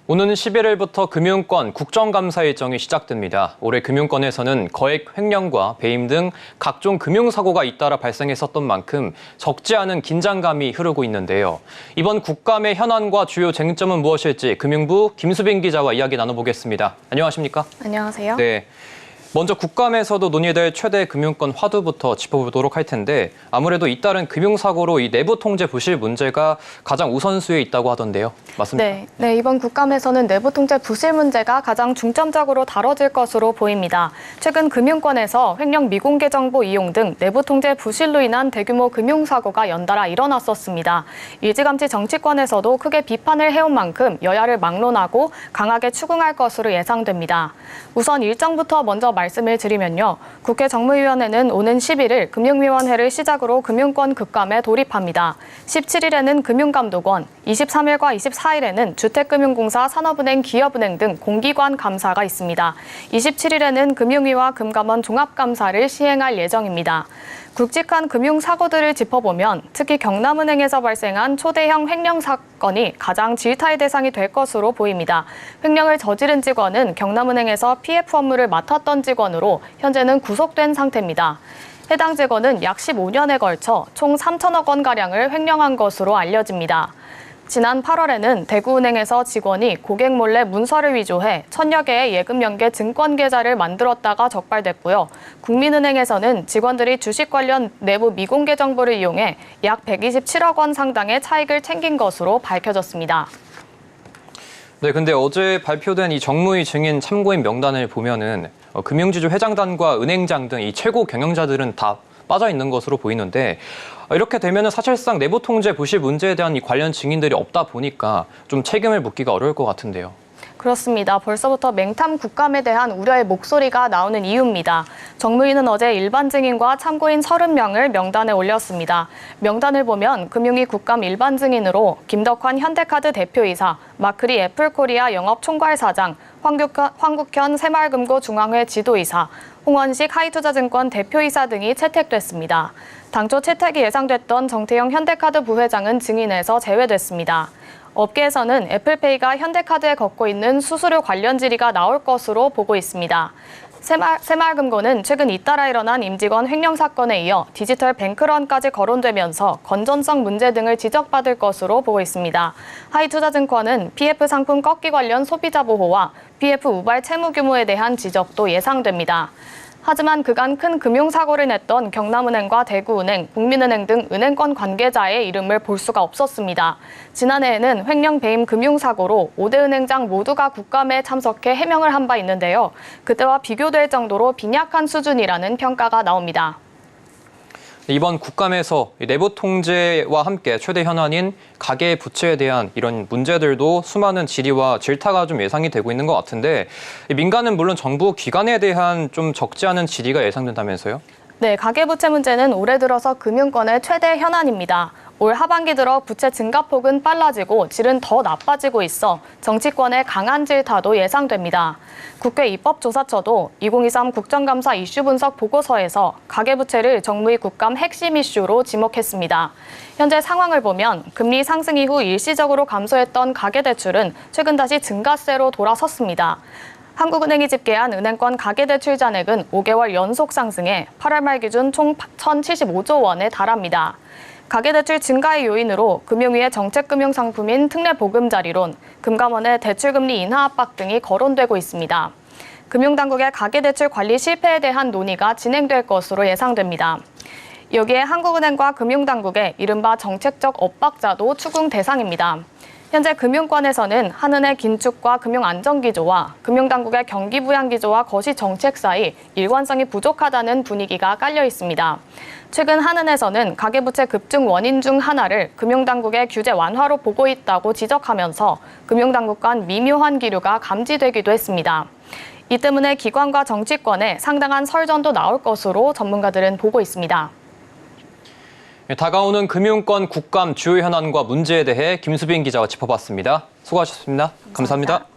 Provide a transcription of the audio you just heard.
오는 11일부터 금융권 국정감사 일정이 시작됩니다. 올해 금융권에서는 거액 횡령과 배임 등 각종 금융사고가 잇따라 발생했었던 만큼 적지 않은 긴장감이 흐르고 있는데요. 이번 국감의 현안과 주요 쟁점은 무엇일지 금융부 김수빈 기자와 이야기 나눠보겠습니다. 안녕하십니까? 안녕하세요. 네. 먼저 국감에서도 논의될 최대 금융권 화두부터 짚어보도록 할 텐데 아무래도 잇따른 금융사고로 이 내부 통제 부실 문제가 가장 우선순위에 있다고 하던데요. 맞습니까? 네, 이번 국감에서는 내부 통제 부실 문제가 가장 중점적으로 다뤄질 것으로 보입니다. 최근 금융권에서 횡령 미공개 정보 이용 등 내부 통제 부실로 인한 대규모 금융사고가 연달아 일어났었습니다. 일찌감치 정치권에서도 크게 비판을 해온 만큼 여야를 막론하고 강하게 추궁할 것으로 예상됩니다. 우선 일정부터 먼저 말씀을 드리면요. 국회 정무위원회는 오는 11일 금융위원회를 시작으로 금융권 급감에 돌입합니다. 17일에는 금융감독원, 23일과 24일에는 주택금융공사, 산업은행, 기업은행 등 공기관 감사가 있습니다. 27일에는 금융위와 금감원 종합감사를 시행할 예정입니다. 굵직한 금융사고들을 짚어보면 특히 경남은행에서 발생한 초대형 횡령 사건이 가장 질타의 대상이 될 것으로 보입니다. 횡령을 저지른 직원은 경남은행에서 PF 업무를 맡았던 직원으로 현재는 구속된 상태입니다. 해당 직원은 약 15년에 걸쳐 총 3천억 원가량을 횡령한 것으로 알려집니다. 지난 8월에는 대구은행에서 직원이 고객 몰래 문서를 위조해 1000여 개의 예금 연계 증권 계좌를 만들었다가 적발됐고요. 국민은행에서는 직원들이 주식 관련 내부 미공개 정보를 이용해 약 127억 원 상당의 차익을 챙긴 것으로 밝혀졌습니다. 네, 근데 어제 발표된 이 정무위 증인 참고인 명단을 보면은 금융지주 회장단과 은행장 등 이 최고 경영자들은 다 빠져 있는 것으로 보이는데 이렇게 되면은 사실상 내부 통제 부실 문제에 대한 이 관련 증인들이 없다 보니까 좀 책임을 묻기가 어려울 것 같은데요. 그렇습니다. 벌써부터 맹탐 국감에 대한 우려의 목소리가 나오는 이유입니다. 정무위는 어제 일반 증인과 참고인 30명을 명단에 올렸습니다. 명단을 보면 금융위 국감 일반 증인으로 김덕환 현대카드 대표이사, 마크리 애플코리아 영업총괄사장, 황국현 새마을금고 중앙회 지도이사, 홍원식 하이투자증권 대표이사 등이 채택됐습니다. 당초 채택이 예상됐던 정태영 현대카드 부회장은 증인에서 제외됐습니다. 업계에서는 애플페이가 현대카드에 걷고 있는 수수료 관련 질의가 나올 것으로 보고 있습니다. 새마을금고는 최근 잇따라 일어난 임직원 횡령 사건에 이어 디지털 뱅크런까지 거론되면서 건전성 문제 등을 지적받을 것으로 보고 있습니다. 하이투자증권은 PF 상품 꺾기 관련 소비자 보호와 PF 우발 채무 규모에 대한 지적도 예상됩니다. 하지만 그간 큰 금융사고를 냈던 경남은행과 대구은행, 국민은행 등 은행권 관계자의 이름을 볼 수가 없었습니다. 지난해에는 횡령 배임 금융사고로 5대 은행장 모두가 국감에 참석해 해명을 한 바 있는데요. 그때와 비교될 정도로 빈약한 수준이라는 평가가 나옵니다. 이번 국감에서 내부 통제와 함께 최대 현안인 가계 부채에 대한 이런 문제들도 수많은 질의와 질타가 좀 예상이 되고 있는 것 같은데 민간은 물론 정부 기관에 대한 좀 적지 않은 질의가 예상된다면서요? 네, 가계부채 문제는 올해 들어서 금융권의 최대 현안입니다. 올 하반기 들어 부채 증가폭은 빨라지고 질은 더 나빠지고 있어 정치권의 강한 질타도 예상됩니다. 국회 입법조사처도 2023 국정감사 이슈 분석 보고서에서 가계부채를 정무위 국감 핵심 이슈로 지목했습니다. 현재 상황을 보면 금리 상승 이후 일시적으로 감소했던 가계대출은 최근 다시 증가세로 돌아섰습니다. 한국은행이 집계한 은행권 가계대출 잔액은 5개월 연속 상승해 8월 말 기준 총 1,075조 원에 달합니다. 가계대출 증가의 요인으로 금융위의 정책금융상품인 특례보금자리론, 금감원의 대출금리 인하 압박 등이 거론되고 있습니다. 금융당국의 가계대출 관리 실패에 대한 논의가 진행될 것으로 예상됩니다. 여기에 한국은행과 금융당국의 이른바 정책적 엇박자도 추궁 대상입니다. 현재 금융권에서는 한은의 긴축과 금융안정기조와 금융당국의 경기부양기조와 거시정책 사이 일관성이 부족하다는 분위기가 깔려 있습니다. 최근 한은에서는 가계부채 급증 원인 중 하나를 금융당국의 규제 완화로 보고 있다고 지적하면서 금융당국 간 미묘한 기류가 감지되기도 했습니다. 이 때문에 기관과 정치권에 상당한 설전도 나올 것으로 전문가들은 보고 있습니다. 다가오는 금융권 국감 주요 현안과 문제에 대해 김수빈 기자와 짚어봤습니다. 수고하셨습니다. 감사합니다.